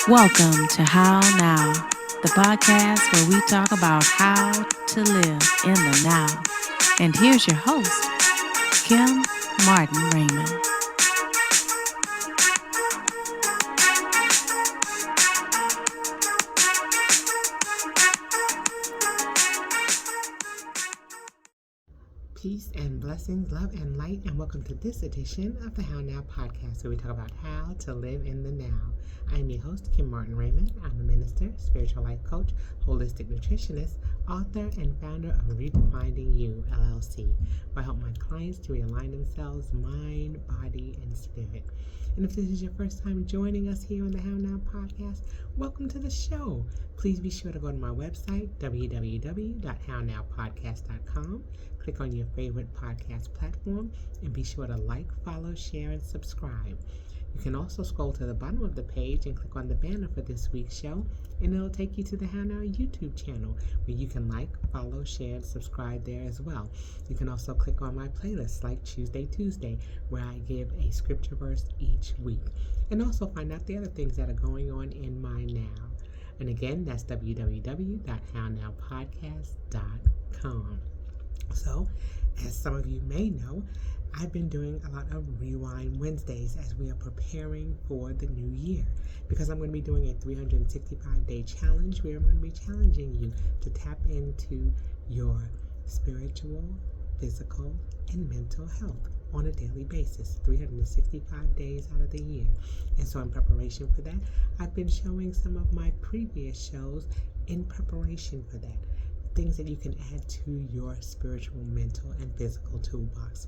Welcome to How Now, the podcast where we talk about how to live in the now. And here's your host, Kim Martin Raymond. Peace and blessings, love and light, and welcome to this edition of the How Now podcast, where we talk about how to live in the now. I'm your host, Kim Martin Raymond. I'm a minister, spiritual life coach, holistic nutritionist, author, and founder of Redefining You, LLC, where I help my clients to realign themselves, mind, body, and spirit. And if this is your first time joining us here on the How Now podcast, welcome to the show. Please be sure to go to my website, www.hownowpodcast.com. Click on your favorite podcast platform and be sure to like, follow, share, and subscribe. You can also scroll to the bottom of the page and click on the banner for this week's show, and it'll take you to the How Now YouTube channel where you can like, follow, share, and subscribe there as well. You can also click on my playlists like Tuesday, where I give a scripture verse each week, and also find out the other things that are going on in my now. And again, that's www.hownowpodcast.com. So, as some of you may know, I've been doing a lot of Rewind Wednesdays as we are preparing for the new year, because I'm going to be doing a 365-day challenge where I'm going to be challenging you to tap into your spiritual, physical, and mental health on a daily basis, 365 days out of the year. And so in preparation for that, I've been showing some of my previous shows in preparation for that. Things that you can add to your spiritual, mental, and physical toolbox.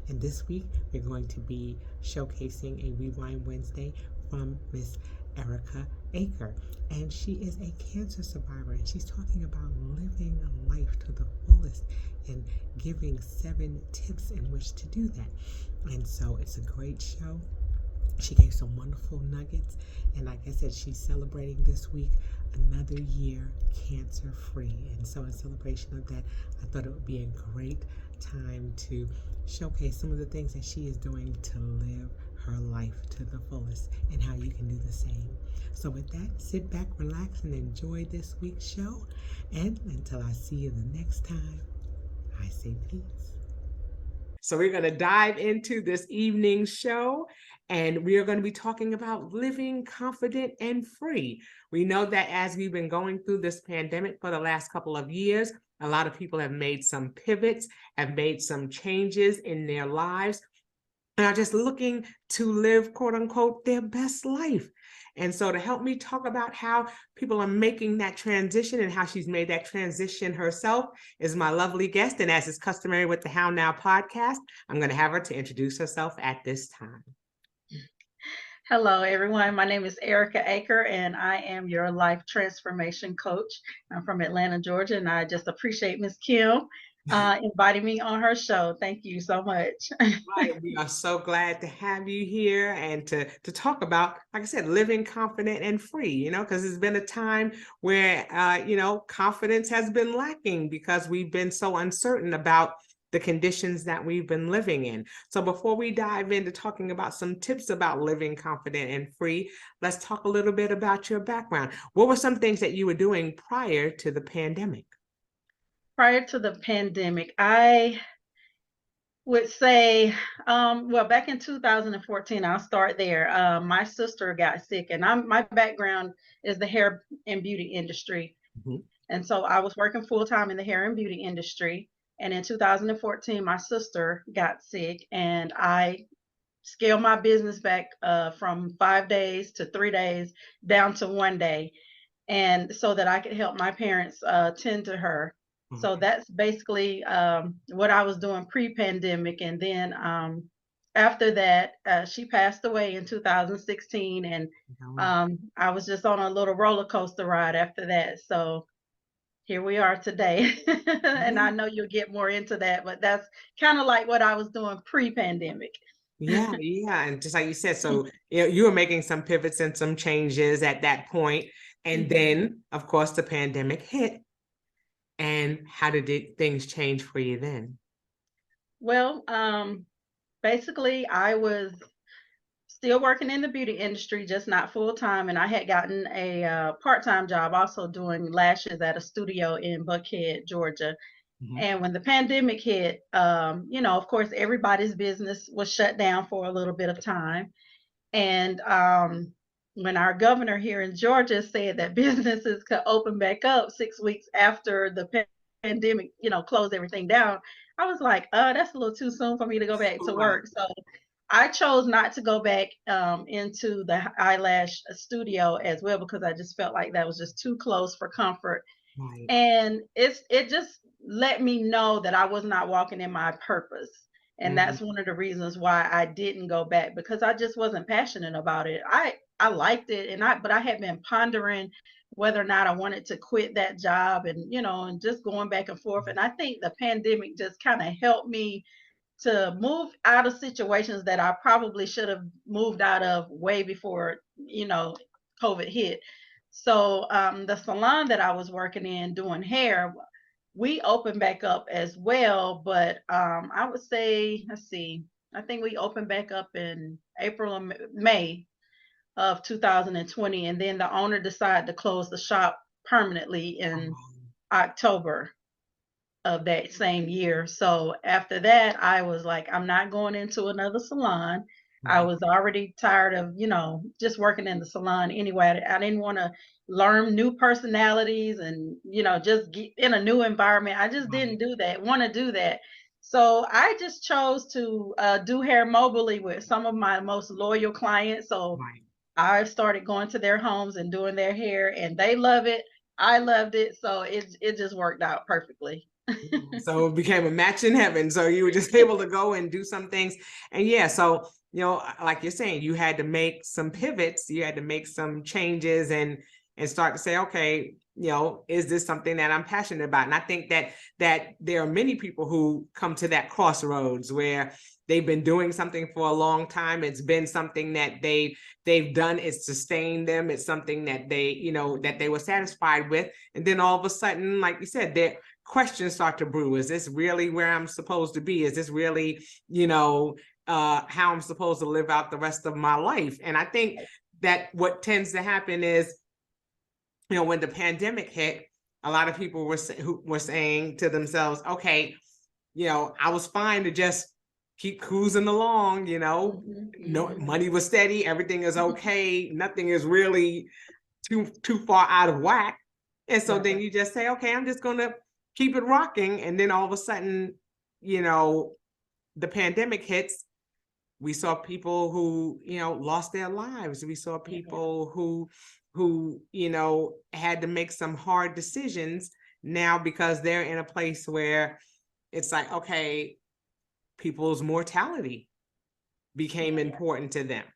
And this week, we're going to be showcasing a Rewind Wednesday from Miss Aker. And she is a cancer survivor, and she's talking about living life to the fullest and giving 7 tips in which to do that. And so it's a great show. She gave some wonderful nuggets, and like I said, she's celebrating this week another year cancer-free. And so in celebration of that, I thought it would be a great time to showcase some of the things that she is doing to live her life to the fullest and how you can do the same. So with that, sit back, relax, and enjoy this week's show. And until I see you the next time, I say peace. So we're going to dive into this evening's show, and we are going to be talking about living confident and free. We know that as we've been going through this pandemic for the last couple of years, a lot of people have made some pivots, have made some changes in their lives, and are just looking to live, quote unquote, their best life. And so to help me talk about how people are making that transition and how she's made that transition herself is my lovely guest. And as is customary with the How Now podcast, I'm going to have her to introduce herself at this time. Hello, everyone. My name is Aker, and I am your life transformation coach. I'm from Atlanta, Georgia, and I just appreciate Miss Kim inviting me on her show. Thank you so much. Right. We are so glad to have you here and to talk about, like I said, living confident and free, because it's been a time where, confidence has been lacking because we've been so uncertain about the conditions that we've been living in. So before we dive into talking about some tips about living confident and free, let's talk a little bit about your background. What were some things that you were doing prior to the pandemic? Prior to the pandemic, I would say, back in 2014, I'll start there. My sister got sick, and my background is the hair and beauty industry. Mm-hmm. And so I was working full-time in the hair and beauty industry. And in 2014, my sister got sick, and I scaled my business back from 5 days to 3 days down to 1 day, and so that I could help my parents tend to her. So that's basically what I was doing pre-pandemic. And then after that, she passed away in 2016, and I was just on a little roller coaster ride after that. So here we are today. And I know you'll get more into that, but that's kind of like what I was doing pre-pandemic. Yeah. And just like you said, so you were making some pivots and some changes at that point. And then, of course, the pandemic hit. And how did things change for you then? Well, basically, I was still working in the beauty industry, just not full time. And I had gotten a part time job also doing lashes at a studio in Buckhead, Georgia. Mhm. And when the pandemic hit, of course, everybody's business was shut down for a little bit of time. And when our governor here in Georgia said that businesses could open back up 6 weeks after the pandemic, closed everything down, I was like, that's a little too soon for me to go back to Right, work. So I chose not to go back into the eyelash studio as well because I just felt like that was just too close for comfort, right. and it just let me know that I was not walking in my purpose. And Mhm. that's one of the reasons why I didn't go back, because I just wasn't passionate about it. I liked it, but I had been pondering whether or not I wanted to quit that job, and and just going back and forth. And I think the pandemic just kind of helped me to move out of situations that I probably should have moved out of way before, COVID hit. So the salon that I was working in doing hair, we opened back up as well, but I would say, let's see, I think we opened back up in April or May of 2020, and then the owner decided to close the shop permanently in Um, October of that same year. So after that, I was like, I'm not going into another salon. I right, was already tired of, just working in the salon anyway. I didn't want to learn new personalities and, just get in a new environment. I just right, didn't want to do that. So I just chose to do hair mobily with some of my most loyal clients. So right. I started going to their homes and doing their hair, and they love it. I loved it. So it just worked out perfectly. So it became a match in heaven. So you were just able to go and do some things. And yeah, so like you're saying, you had to make some pivots, you had to make some changes and start to say, okay, is this something that I'm passionate about? And I think that there are many people who come to that crossroads where they've been doing something for a long time. It's been something that they've done, it's sustained them, it's something that they were satisfied with. And then all of a sudden, like you said, questions start to brew. Is this really where I'm supposed to be? Is this really, how I'm supposed to live out the rest of my life? And I think that what tends to happen is, when the pandemic hit, a lot of people who were saying to themselves, okay, I was fine to just keep cruising along, Mhm, no mhm. money was steady, everything is okay, nothing is really too far out of whack. And so Right. then you just say, okay, I'm just gonna keep it rocking. And then all of a sudden, you know, the pandemic hits. We saw people who, lost their lives. We saw Yeah. people who, had to make some hard decisions now because they're in a place where it's like, okay, people's mortality became Yeah. important to them.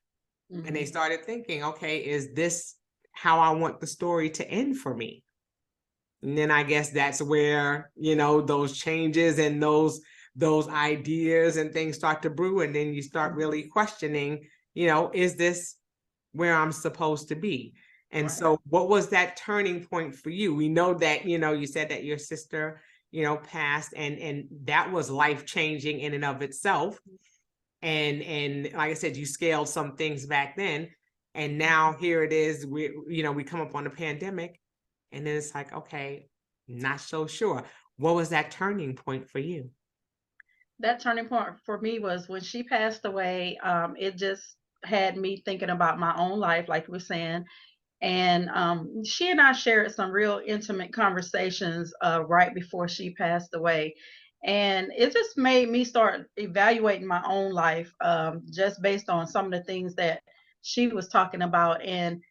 And they Mhm. started thinking, okay, is this how I want the story to end for me? And then I guess that's where, those changes and those ideas and things start to brew. And then you start Mhm. really questioning, is this where I'm supposed to be? And Right. so what was that turning point for you? We know that, you said that your sister, passed, and that was life changing in and of itself. And like I said, you scaled some things back then. And now here it is, we come up on the pandemic, and then it's like, okay, not so sure. What was that turning point for you? That turning point for me was when she passed away. It just had me thinking about my own life, like we're saying. And she and I shared some real intimate conversations right before she passed away. And it just made me start evaluating my own life, just based on some of the things that she was talking about. And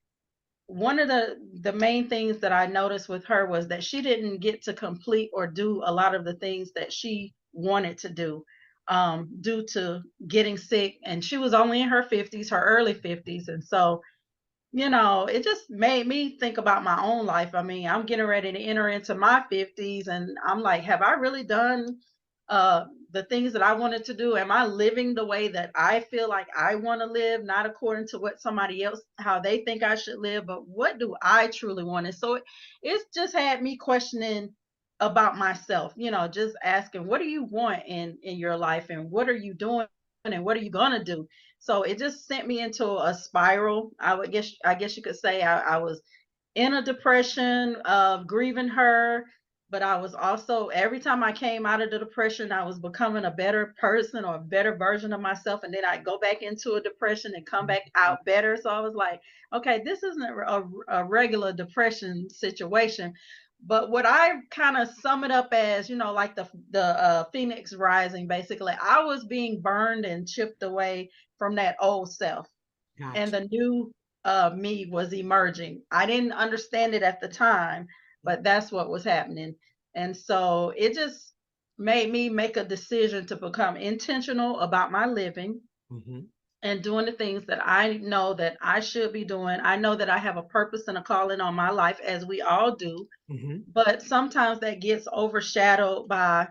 one of the main things that I noticed with her was that she didn't get to complete or do a lot of the things that she wanted to do, due to getting sick. And she was only in her 50s, her early 50s. And so it just made me think about my own life. I mean, I'm getting ready to enter into my 50s, and I'm like, have I really done the things that I wanted to do? Am I living the way that I feel like I want to live, not according to what somebody else, how they think I should live, but what do I truly want? And so it's just had me questioning about myself, just asking, what do you want in your life, and what are you doing, and what are you going to do? So it just sent me into a spiral. I guess you could say I was in a depression of grieving her, but I was also, every time I came out of the depression, I was becoming a better person or a better version of myself, and then I'd go back into a depression and come back out better. So I was like, okay, this isn't a regular depression situation. But what I kind of sum it up as, like the phoenix rising, basically, I was being burned and chipped away from that old self, and Gotcha. the new me was emerging. I didn't understand it at the time, but that's what was happening. And so it just made me make a decision to become intentional about my living Mm-hmm. and doing the things that I know that I should be doing. I know that I have a purpose and a calling on my life, as we all do, Mm-hmm. but sometimes that gets overshadowed by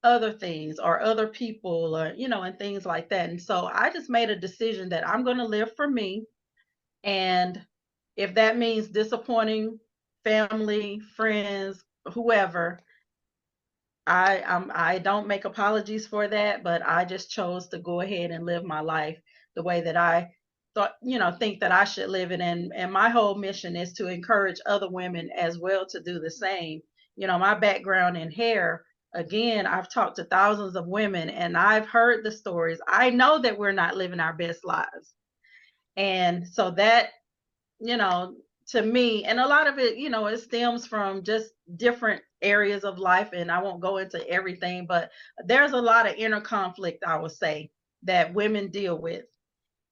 other things or other people, or and things like that. And so I just made a decision that I'm going to live for me, and if that means disappointing family, friends, whoever, I don't make apologies for that, but I just chose to go ahead and live my life the way that I think that I should live it. And my whole mission is to encourage other women as well to do the same. My background in hair, again, I've talked to thousands of women and I've heard the stories. I know that we're not living our best lives. And so that, you know, to me, and a lot of it, it stems from just different areas of life. And I won't go into everything, but there's a lot of inner conflict, I would say, that women deal with.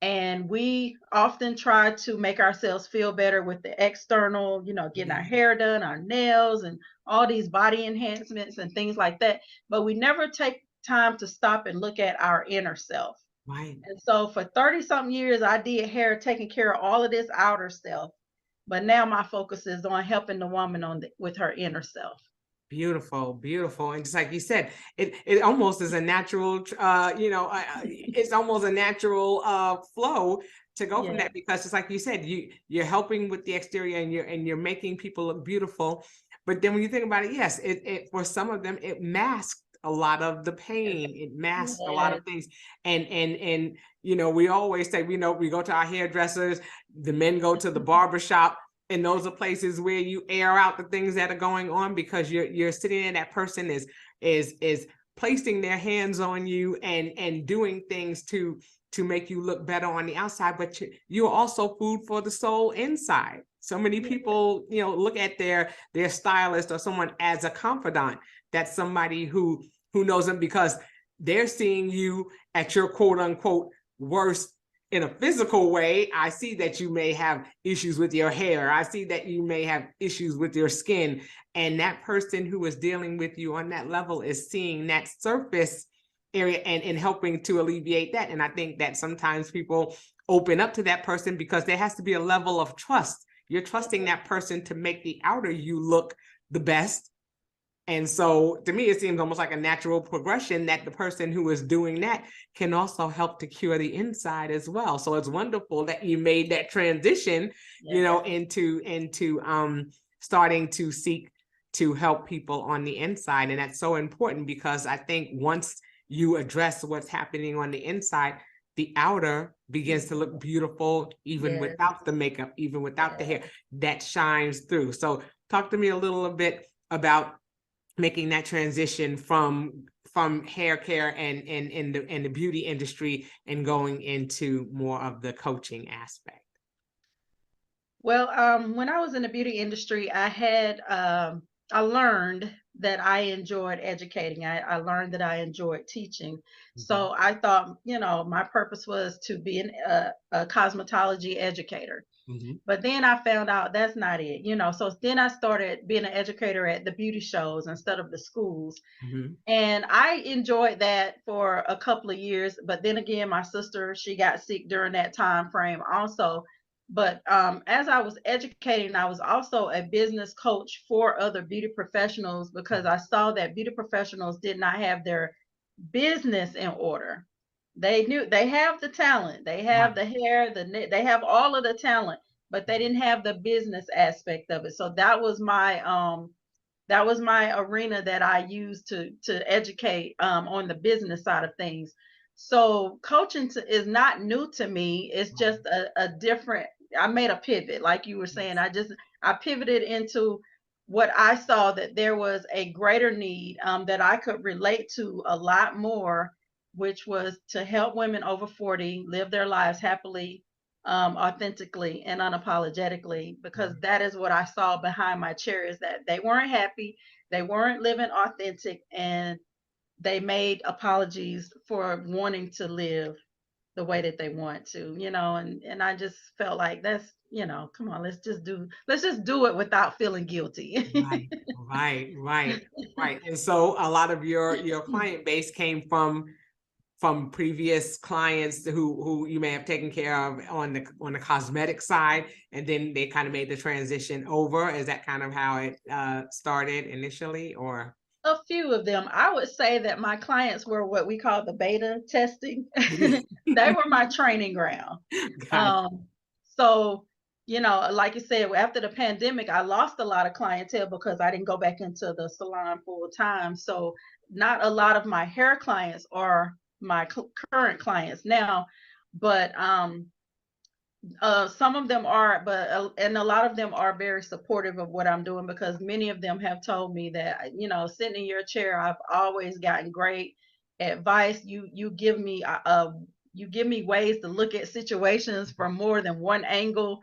And we often try to make ourselves feel better with the external, getting our hair done, our nails, and all these body enhancements and things like that. But we never take time to stop and look at our inner self. Right. And so for 30 something years, I did hair, taking care of all of this outer self. But now my focus is on helping the woman with her inner self. Beautiful, beautiful. And just like you said, it almost is a natural, it's almost a natural flow to go from Yeah. that, because just like you said, you're helping with the exterior, and you're making people look beautiful. But then when you think about it, yes, it for some of them it masked a lot of the pain. It masked a lot Yes. of things. And we always say, we go to our hairdressers, the men go to the barber shop, and those are places where you air out the things that are going on, because you're sitting there, that person is placing their hands on you and doing things to make you look better on the outside, but you're also food for the soul inside. So many people, look at their stylist or someone as a confidant. That's somebody who knows them, because they're seeing you at your quote unquote worst. In a physical way, I see that you may have issues with your hair. I see that you may have issues with your skin. And that person who is dealing with you on that level is seeing that surface area and helping to alleviate that. And I think that sometimes people open up to that person because there has to be a level of trust. You're trusting that person to make the outer you look the best. And so to me, it seems almost like a natural progression that the person who is doing that can also help to cure the inside as well. So it's wonderful that you made that transition, into starting to seek to help people on the inside. And that's so important, because I think once you address what's happening on the inside, the outer begins to look beautiful, even without the makeup, even without the hair, that shines through. So talk to me a little bit about making that transition from hair care and the beauty industry and going into more of the coaching aspect. Well, when I was in the beauty industry, I learned that I enjoyed educating. I learned that I enjoyed teaching. So I thought, my purpose was to be a cosmetology educator. Mm-hmm. But then I found out that's not it. So then I started being an educator at the beauty shows instead of the schools. Mm-hmm. And I enjoyed that for a couple of years. But then again, my sister, she got sick during that time frame also. But as I was educating, I was also a business coach for other beauty professionals, because I saw that beauty professionals did not have their business in order. They knew they have the talent, they have the hair, they have all of the talent, but they didn't have the business aspect of it. So that was my arena that I used to educate on the business side of things. So coaching is not new to me. It's just a different, I made a pivot. Like you were saying, I pivoted into what I saw that there was a greater need, that I could relate to a lot more, which was to help women over 40 live their lives happily, authentically and unapologetically, because that is what I saw behind my chair, is that they weren't happy, they weren't living authentic, and they made apologies for wanting to live the way that they want to, and I just felt like, that's, come on, let's just do it without feeling guilty. Right, right. And so a lot of your client base came from previous clients who you may have taken care of on the cosmetic side, and then they kind of made the transition over. Is that kind of how it started initially, or? A few of them. I would say that my clients were what we call the beta testing. They were my training ground. Gotcha. So, like you said, after the pandemic, I lost a lot of clientele because I didn't go back into the salon full time. So, not a lot of my hair clients are my current clients now, but some of them are, but and a lot of them are very supportive of what I'm doing, because many of them have told me that, sitting in your chair, I've always gotten great advice. You give me ways to look at situations from more than one angle,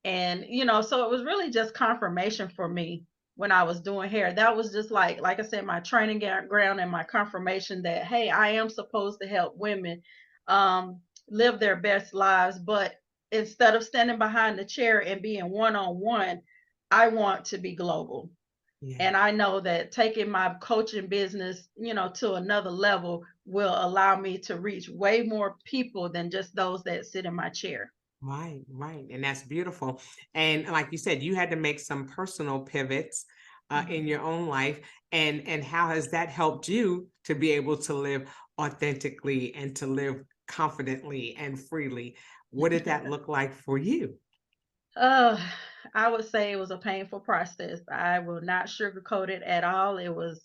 and so it was really just confirmation for me when I was doing hair. That was just like I said, my training ground and my confirmation that, hey, I am supposed to help women live their best lives, but instead of standing behind the chair and being one-on-one, I want to be global. Yeah. And I know that taking my coaching business, to another level will allow me to reach way more people than just those that sit in my chair. Right. And that's beautiful. And like you said, you had to make some personal pivots in your own life. And how has that helped you to be able to live authentically and to live confidently and freely? What did that look like for you? Uh, I would say it was a painful process. I will not sugarcoat it at all. It was,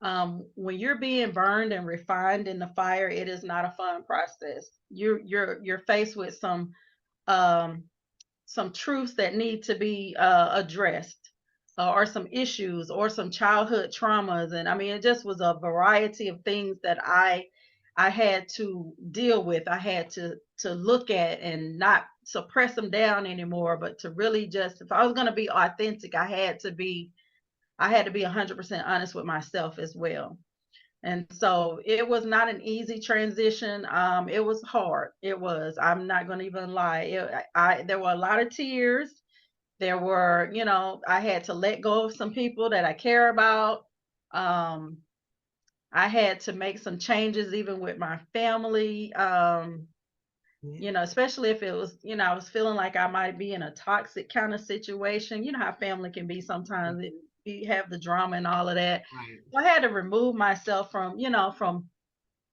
when you're being burned and refined in the fire, it is not a fun process. You're faced with um some truths that need to be addressed, or some issues, or some childhood traumas, and I mean, it just was a variety of things that I had to deal with. I had to look at and not suppress them down anymore, but to really just, if I was going to be authentic, I had to be 100% honest with myself as well. And so it was not an easy transition. It was hard. It was. I'm not going to even lie. There were a lot of tears. There were, I had to let go of some people that I care about. Um, I had to make some changes even with my family. Especially if it was, I was feeling like I might be in a toxic kind of situation. You know how family can be sometimes. You have the drama and all of that. Right. So I had to remove myself from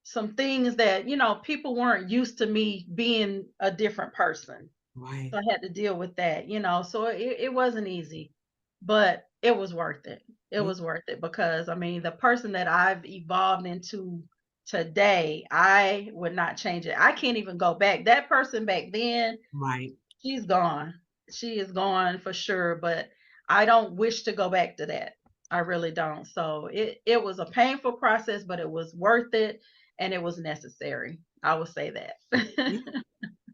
some things that, people weren't used to me being a different person. Right. So I had to deal with that, so it wasn't easy, but it was worth it. It Yeah. was worth it, because I mean, the person that I've evolved into today, I would not change it. I can't even go back. That person back then, Right. she's gone. She is gone for sure, but I don't wish to go back to that. I really don't. So it was a painful process, but it was worth it, and it was necessary. I would say that. Yeah.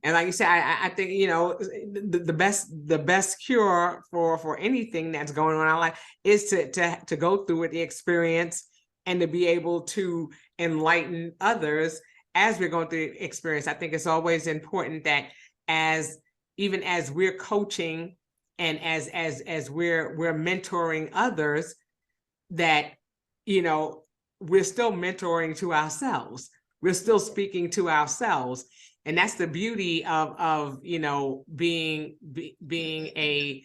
And like you said, I think, the best cure for anything that's going on in our life is to go through it, the experience, and to be able to enlighten others as we're going through the experience. I think it's always important that even as we're coaching and as we're mentoring others, that, we're still mentoring to ourselves. We're still speaking to ourselves. And that's the beauty of being a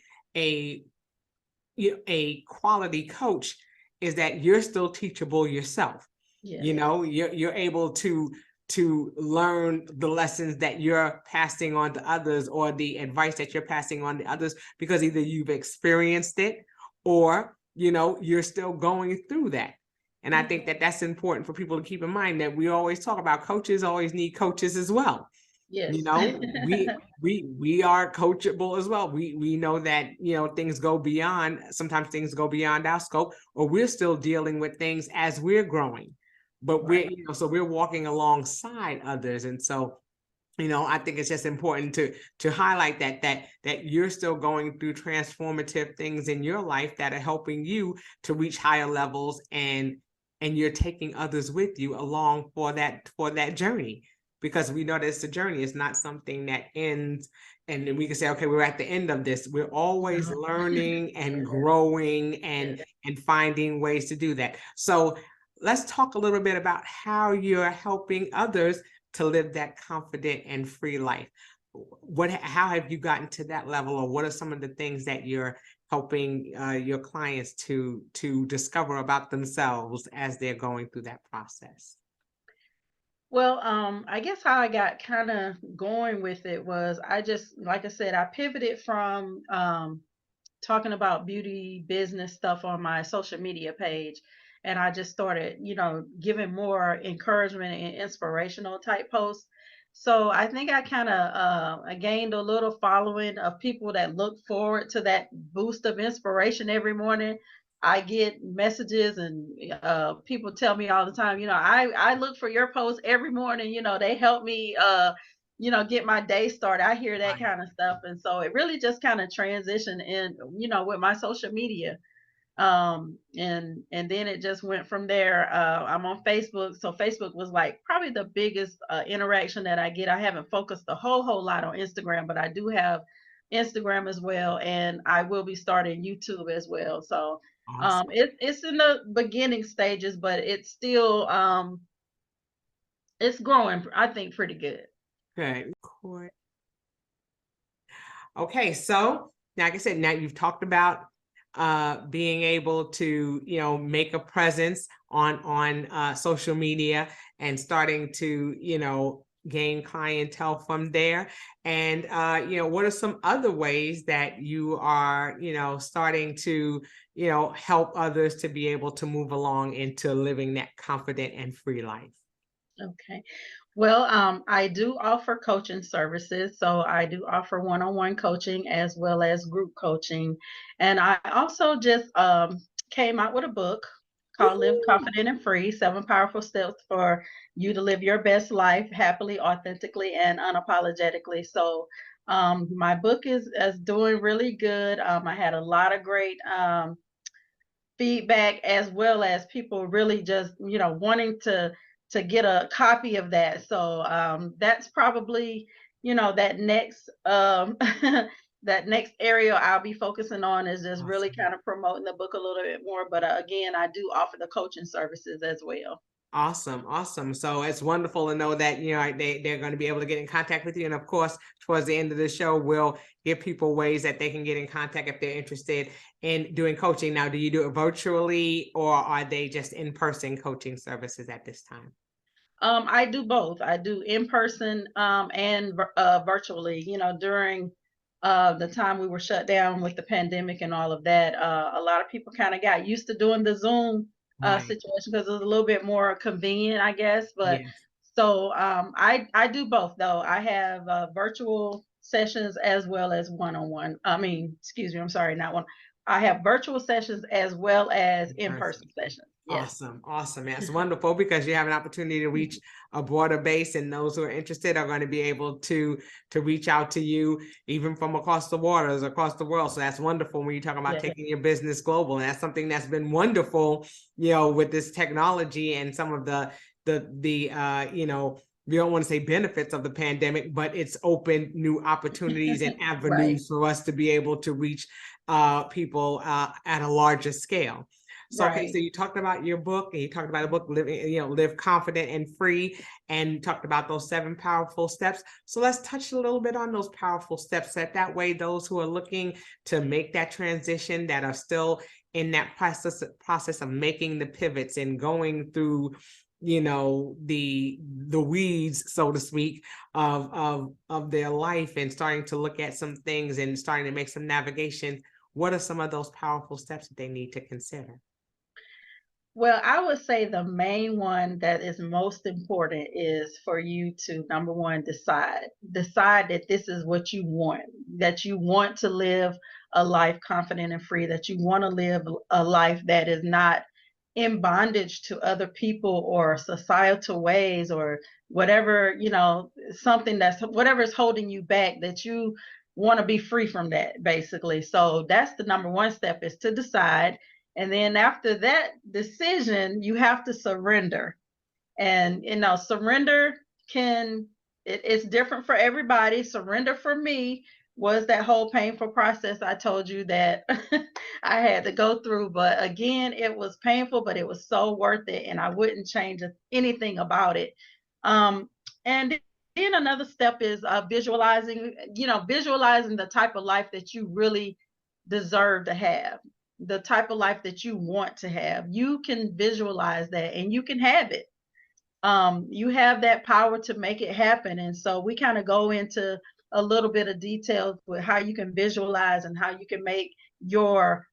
quality coach, is that you're still teachable yourself. Yes. You're able to learn the lessons that you're passing on to others, or the advice that you're passing on to others, because either you've experienced it, or you're still going through that. And I think that that's important for people to keep in mind, that we always talk about coaches always need coaches as well. Yes. You know, we are coachable as well. We know that, you know, sometimes things go beyond our scope, or we're still dealing with things as we're growing. But Right. so we're walking alongside others. And so, you know, I think it's just important to highlight that you're still going through transformative things in your life that are helping you to reach higher levels, and you're taking others with you along for that journey, because we know that it's a journey. It's not something that ends and then we can say, okay, we're at the end of this. We're always learning and growing and finding ways to do that. So let's talk a little bit about how you're helping others to live that confident and free life. How have you gotten to that level, or what are some of the things that you're helping your clients to discover about themselves as they're going through that process? Well, I guess how I got kind of going with it was I just, like I said, I pivoted from talking about beauty business stuff on my social media page. And I just started, giving more encouragement and inspirational type posts. So I think I kind of I gained a little following of people that look forward to that boost of inspiration every morning. I get messages and people tell me all the time, I look for your posts every morning. They help me get my day started. I hear that Right. kind of stuff. And so it really just kind of transitioned in, with my social media. And then it just went from there. I'm on Facebook. So Facebook was like probably the biggest interaction that I get. I haven't focused a whole lot on Instagram, but I do have Instagram as well. And I will be starting YouTube as well. So Awesome. it's in the beginning stages, but it's still, it's growing, I think, pretty good. Good. Okay, so now, like I said, now you've talked about being able to, make a presence on social media and starting to, gain clientele from there. And what are some other ways that you are, starting to, help others to be able to move along into living that confident and free life? Okay. Well, I do offer coaching services. So I do offer one-on-one coaching as well as group coaching. And I also just came out with a book called Live Woohoo! Confident and Free: 7 Powerful Steps for You to Live Your Best Life Happily, Authentically, and Unapologetically. So my book is doing really good. I had a lot of great feedback, as well as people really just wanting to get a copy of that. So that's probably that next that next area I'll be focusing on, is just really Awesome. kind of promoting the book a little bit more. But again, I do offer the coaching services as well. Awesome, awesome. So it's wonderful to know that, they're going to be able to get in contact with you. And of course, towards the end of the show, we'll give people ways that they can get in contact if they're interested in doing coaching. Now, do you do it virtually, or are they just in-person coaching services at this time? I do both. I do in person and virtually. During the time we were shut down with the pandemic and all of that, a lot of people kind of got used to doing the Zoom Right. situation because it was a little bit more convenient, I guess. But Yes. so I do both though. I have virtual sessions as well as one-on-one. I mean, excuse me, I'm sorry, not one. I have virtual sessions as well as In person. in-person sessions. Yes. Awesome. Awesome. That's wonderful, because you have an opportunity to reach a broader base, and those who are interested are going to be able to reach out to you even from across the waters, across the world. So that's wonderful when you talk about Yeah. taking your business global. And that's something that's been wonderful, with this technology and some of the we don't want to say benefits of the pandemic, but it's opened new opportunities and Right. avenues for us to be able to reach people at a larger scale. So, okay, Right. so you talked about your book, and you talked about the book, Live Confident and Free, and you talked about those 7 powerful steps. So let's touch a little bit on those powerful steps, that way those who are looking to make that transition, that are still in that process of making the pivots and going through, the weeds, so to speak, of their life, and starting to look at some things and starting to make some navigation. What are some of those powerful steps that they need to consider? Well, I would say the main one that is most important is for you to, number one, decide that this is what you want, that you want to live a life confident and free, that you want to live a life that is not in bondage to other people or societal ways or whatever, something that's whatever is holding you back, that you want to be free from that, basically. So that's the number one step, is to decide. And then after that decision, you have to surrender. And surrender it's different for everybody. Surrender for me was that whole painful process I told you that I had to go through. But again, it was painful, but it was so worth it, and I wouldn't change anything about it. And then another step is visualizing the type of life that you really deserve to have, the type of life that you want to have. You can visualize that and you can have it. You have that power to make it happen. And so we kind of go into a little bit of details with how you can visualize and how you can make your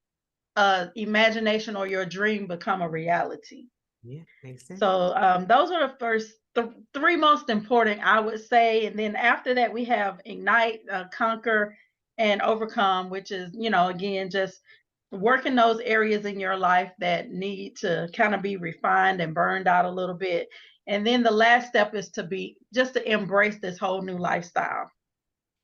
imagination or your dream become a reality. Yeah, makes sense. So those are the first three most important, I would say. And then after that, we have ignite, conquer, and overcome, which is, again, just working those areas in your life that need to kind of be refined and burned out a little bit. And then the last step is to embrace this whole new lifestyle,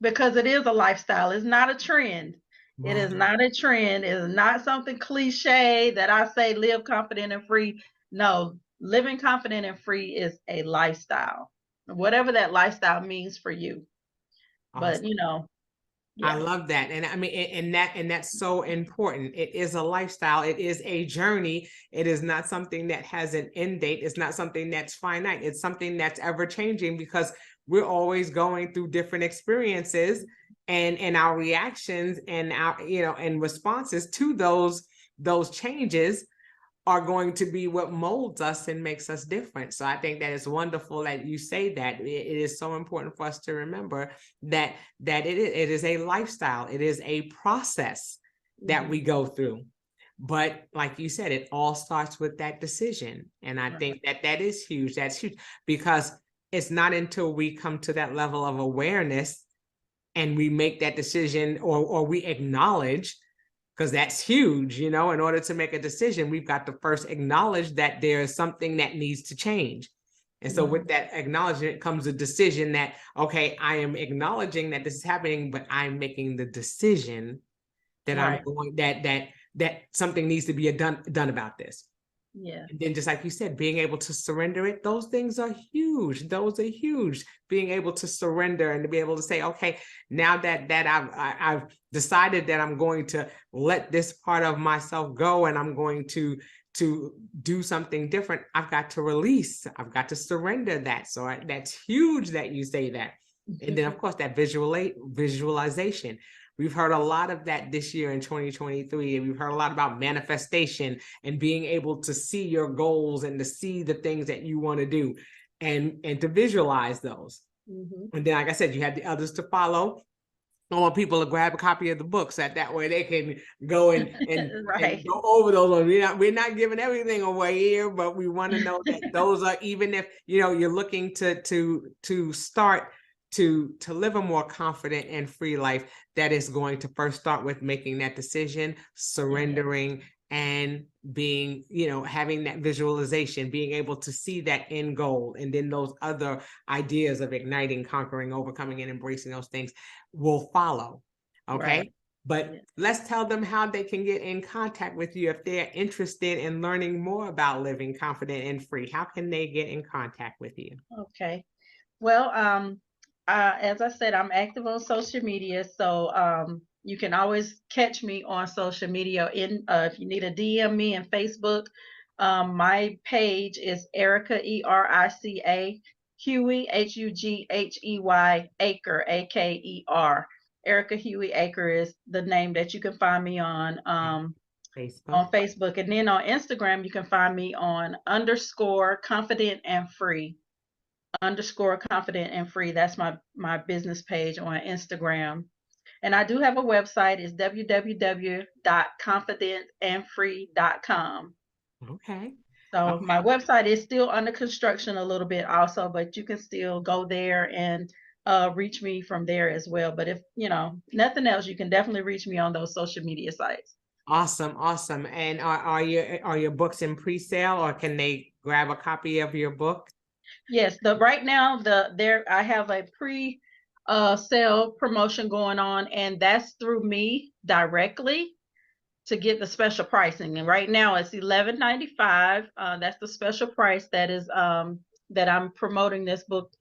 because it is a lifestyle. It's not a trend. It is Right. not a trend. It is not something cliche that I say live confident and free. No, living confident and free is a lifestyle, whatever that lifestyle means for you. But, Awesome. I yeah, love that. And I mean, and that's so important. It is a lifestyle. It is a journey. It is not something that has an end date. It's not something that's finite. It's something that's ever changing, because we're always going through different experiences, and our reactions and our, and responses to those changes are going to be what molds us and makes us different. So I think that it's wonderful that you say that. It is so important for us to remember that it is a lifestyle. It is a process that we go through. But like you said, it all starts with that decision. And I think that is huge. That's huge, because it's not until we come to that level of awareness and we make that decision, or we acknowledge, because that's huge. In order to make a decision, we've got to first acknowledge that there's something that needs to change. And so with that acknowledgement comes a decision that, okay, I am acknowledging that this is happening, but I'm making the decision that I'm going, that something needs to be done about this. Yeah. And then, just like you said, being able to surrender it, those things are huge. Those are huge. Being able to surrender and to be able to say, okay, now that I've decided that I'm going to let this part of myself go, and I'm going to do something different, I've got to release. I've got to surrender that. So that's huge that you say that. And then, of course, that visualization. We've heard a lot of that this year in 2023, and we've heard a lot about manifestation and being able to see your goals and to see the things that you want to do, and to visualize those. And then, like I said, you have the others to follow. I want people to grab a copy of the book, so that way they can go and go over those ones. We're not giving everything away here, but we want to know that those are, even if you're looking to start to live a more confident and free life, that is going to first start with making that decision, surrendering, and being, having that visualization, being able to see that end goal. And then those other ideas of igniting, conquering, overcoming, and embracing those things will follow. Okay. But let's tell them how they can get in contact with you if they're interested in learning more about living confident and free. How can they get in contact with you? Okay. Well, as I said, I'm active on social media, so you can always catch me on social media. If you need a DM me in Facebook, my page is Erica, Erica Hughey, Hughey Aker, Aker. Erica Hughey Aker is the name that you can find me on Facebook. And then on Instagram, you can find me on _ confident and free. _ confident and free. That's my business page on Instagram. And I do have a website. It's www.confidentandfree.com. Okay. So Okay. my website is still under construction a little bit also, but you can still go there and reach me from there as well. But if nothing else, you can definitely reach me on those social media sites. Awesome, awesome. And are your books in pre-sale, or can they grab a copy of your book? Yes, the right now I have a pre sale promotion going on, and that's through me directly to get the special pricing. And right now it's $11.95. That's the special price that I'm promoting this book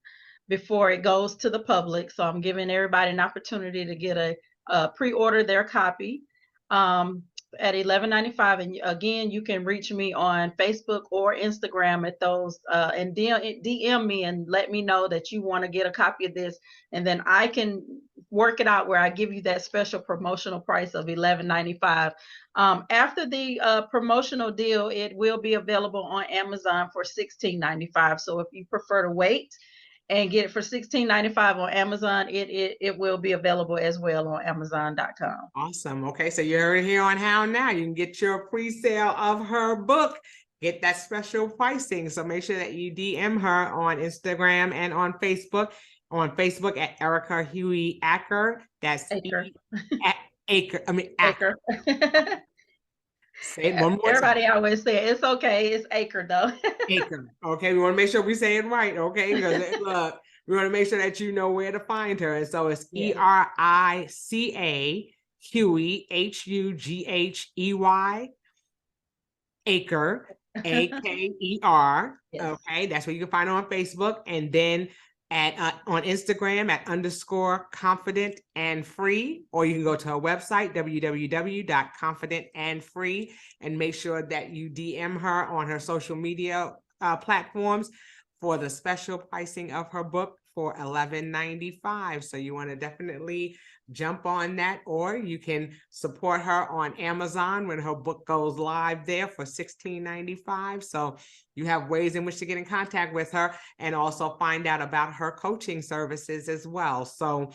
before it goes to the public. So I'm giving everybody an opportunity to get a pre-order their copy um, at $11.95. And again, you can reach me on Facebook or Instagram at those and DM me and let me know that you want to get a copy of this, and then I can work it out where I give you that special promotional price of $11.95. After the promotional deal, it will be available on Amazon for $16.95. So if you prefer to wait and get it for $16.95 on Amazon, it will be available as well on Amazon.com. Awesome. Okay, so you heard it here on How Now. You can get your pre-sale of her book, get that special pricing. So make sure that you DM her on Instagram and on Facebook. On Facebook at Erica Huey Aker. That's Aker. Aker. I mean Aker. Aker. Say it one more time. Everybody always say it's okay. It's Aker though. Aker. Okay, we want to make sure we say it right. Okay, because look, we want to make sure that you know where to find her. And so it's Yes. Erica Huey Hughey Aker Aker. Yes. Okay, that's where you can find her on Facebook, and then at on Instagram at _confident and free, or you can go to her website www.confidentandfree, and make sure that you DM her on her social media platforms for the special pricing of her book for $11.95. So you want to definitely jump on that, or you can support her on Amazon when her book goes live there for $16.95. So you have ways in which to get in contact with her and also find out about her coaching services as well. So,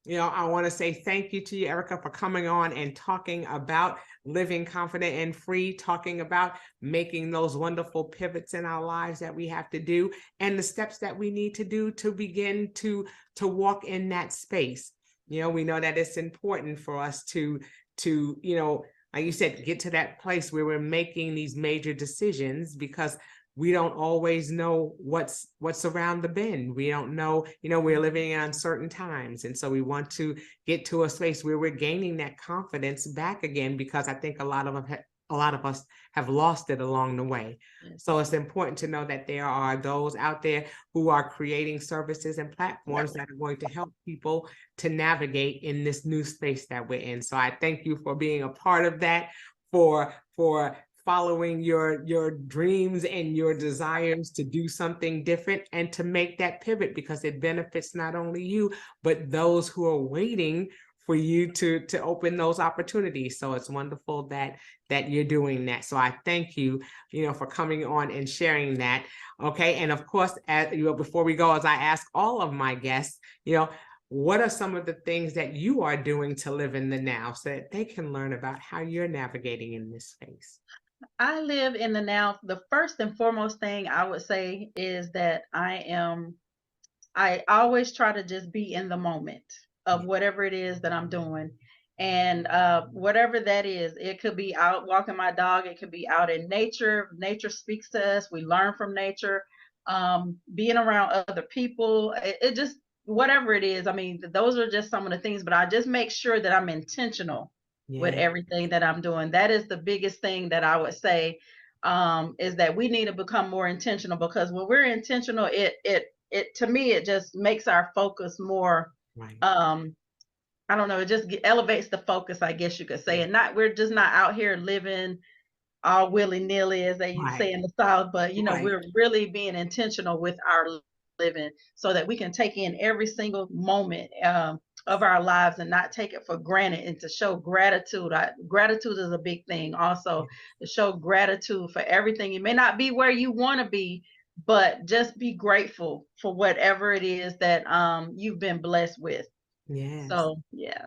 I want to say thank you to you, Erica, for coming on and talking about living confident and free, talking about making those wonderful pivots in our lives that we have to do, and the steps that we need to do to begin to walk in that space. We know that it's important for us to like you said, get to that place where we're making these major decisions, because we don't always know what's around the bend. We don't know, we're living in uncertain times. And so we want to get to a space where we're gaining that confidence back again, because I think a lot of us have lost it along the way. So it's important to know that there are those out there who are creating services and platforms that are going to help people to navigate in this new space that we're in. So I thank you for being a part of that, for following your dreams and your desires to do something different and to make that pivot, because it benefits not only you, but those who are waiting for you to open those opportunities. So it's wonderful that you're doing that. So I thank you, for coming on and sharing that. Okay. And of course, before we go, as I ask all of my guests, what are some of the things that you are doing to live in the now so that they can learn about how you're navigating in this space? I live in the now. The first and foremost thing I would say is that I always try to just be in the moment of whatever it is that I'm doing. And whatever that is, it could be out walking my dog, it could be out in nature. Nature speaks to us, we learn from nature. Being around other people, it just, whatever it is. I mean, those are just some of the things, but I just make sure that I'm intentional with everything that I'm doing. That is the biggest thing that I would say, is that we need to become more intentional, because when we're intentional, it to me, it just makes our focus more, Right. I don't know, it just elevates the focus, I guess you could say. And we're just not out here living all willy-nilly, as they say in the South, but we're really being intentional with our living, so that we can take in every single moment of our lives and not take it for granted, and to show gratitude. Gratitude is a big thing also, to show gratitude for everything. You may not be where you want to be, but just be grateful for whatever it is that you've been blessed with. Yes. So yeah.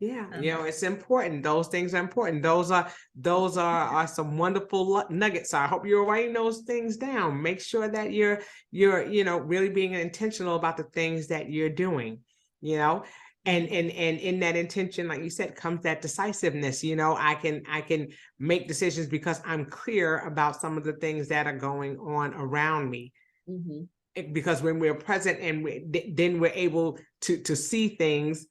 Yeah, it's important. Those things are important. Those are some wonderful nuggets. So I hope you're writing those things down. Make sure that you're really being intentional about the things that you're doing. And in that intention, like you said, comes that decisiveness. I can make decisions because I'm clear about some of the things that are going on around me. Because when we're present and then we're able to see things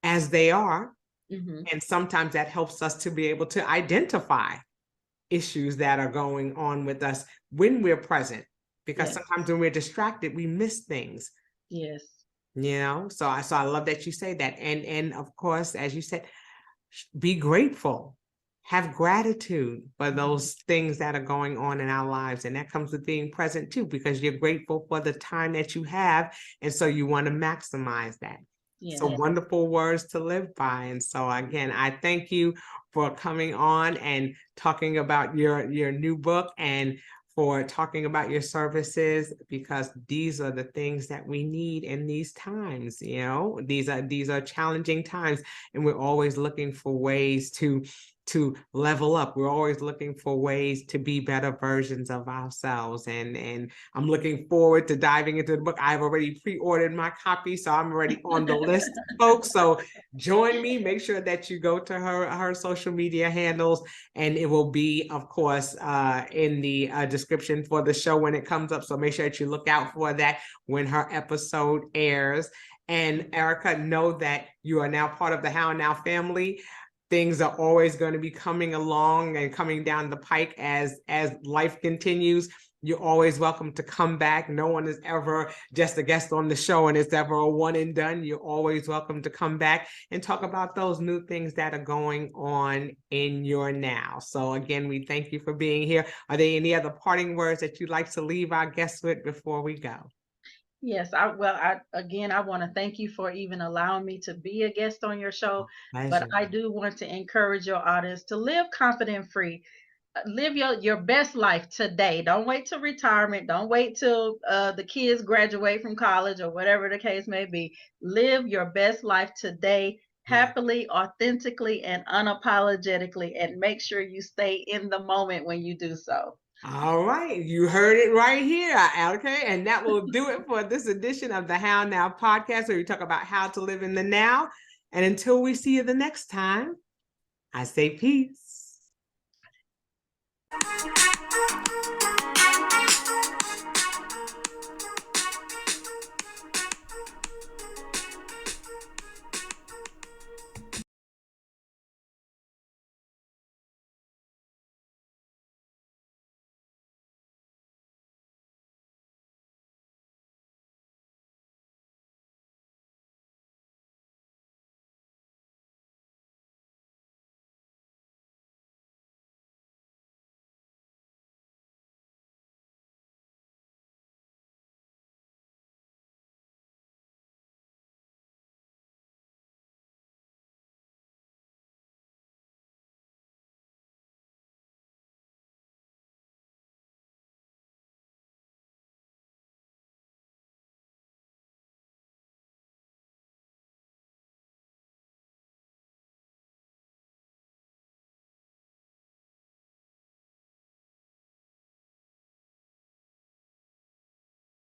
as they are. And sometimes that helps us to be able to identify issues that are going on with us when we're present, because sometimes when we're distracted, we miss things. Yes. So I love that you say that. And of course, as you said, be grateful, have gratitude for those things that are going on in our lives. And that comes with being present too, because you're grateful for the time that you have. And so you want to maximize that. So wonderful words to live by. And so again, I thank you for coming on and talking about your new book and for talking about your services, because these are the things that we need in these times. These are challenging times, and we're always looking for ways to level up. We're always looking for ways to be better versions of ourselves. And I'm looking forward to diving into the book. I've already pre-ordered my copy, so I'm already on the list, folks. So join me. Make sure that you go to her social media handles, and it will be, of course, in the description for the show when it comes up. So make sure that you look out for that when her episode airs. And Erica, know that you are now part of the How Now family. Things are always going to be coming along and coming down the pike as life continues. You're always welcome to come back. No one is ever just a guest on the show and it's ever a one and done. You're always welcome to come back and talk about those new things that are going on in your now. So again, we thank you for being here. Are there any other parting words that you'd like to leave our guests with before we go? Yes, I want to thank you for even allowing me to be a guest on your show. But I do want to encourage your audience to live confident free. Live your best life today. Don't wait till retirement. Don't wait till the kids graduate from college or whatever the case may be. Live your best life today, happily, authentically, and unapologetically, and make sure you stay in the moment when you do so. All right, you heard it right here, okay? And that will do it for this edition of the How Now podcast, where we talk about how to live in the now. And until we see you the next time, I say peace.